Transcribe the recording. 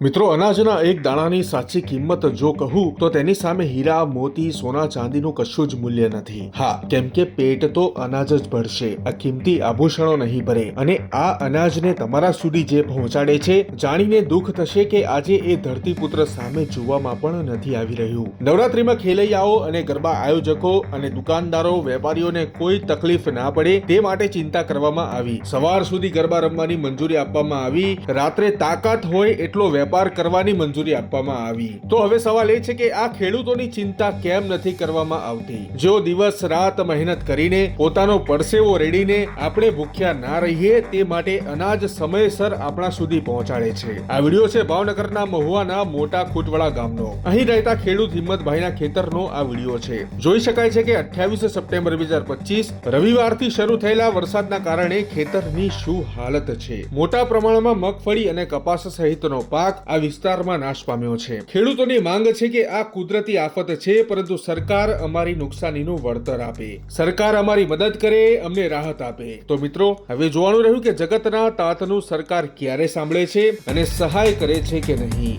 મિત્રો, અનાજના એક દાણાની સાચી કિંમત જો કહું તો તેની સામે હીરા, મોતી, સોના, ચાંદીનું કશું જ મૂલ્ય નથી. હા, કેમ કે પેટ તો અનાજ જ ભરશે, આ કિંમતી આભૂષણો નહીં ભરે. અને આ અનાજને તમારા સુધી જે પહોંચાડે છે, જાણીને દુઃખ થશે કે આજે એ ધરતીપુત્ર સામે જોવામાં પણ નથી આવી રહ્યું. નવરાત્રીમાં ખેલૈયાઓ અને ગરબા આયોજકો અને દુકાનદારો, વેપારીઓને કોઈ તકલીફ ના પડે તે માટે ચિંતા કરવામાં આવી. સવાર સુધી ગરબા રમવાની મંજૂરી આપવામાં આવી. રાત્રે તાકાત હોય એટલો વેપાર કરવાની મંજૂરી આપવામાં આવી. તો હવે સવાલ એ છે કે આ ખેડૂતોની ચિંતા કેમ નથી કરવામાં આવતી? જેઓ દિવસ રાત મહેનત કરીને પોતાનો પરસેવો રેડીને આપણે ભૂખ્યા ના રહીએ તે માટે અનાજ સમયસર આપણા સુધી પહોંચાડે છે. આ વિડીયો છે ભાવનગરના મહુવાના મોટા ખૂટવાળા ગામનો. અહીં રહેતા ખેડૂત હિંમતભાઈના ખેતરનો આ વિડીયો છે. જોઈ શકાય છે કે 28 સપ્ટેમ્બર 2025 રવિવારથી શરૂ થયેલા વરસાદના કારણે ખેતરની શું હાલત છે. મોટા પ્રમાણમાં મગફળી અને કપાસ સહિતનો પાક આ વિસ્તારમાં નાશ પામ્યો છે. ખેડૂતોની માંગ છે કે આ કુદરતી આફત છે, પરંતુ સરકાર અમારી નુકસાનીનું વળતર આપે, સરકાર અમારી મદદ કરે, અમને રાહત આપે. તો મિત્રો, હવે જોવાનું રહ્યું કે જગતના તાતનું સરકાર ક્યારે સાંભળે છે અને સહાય કરે છે કે નહીં.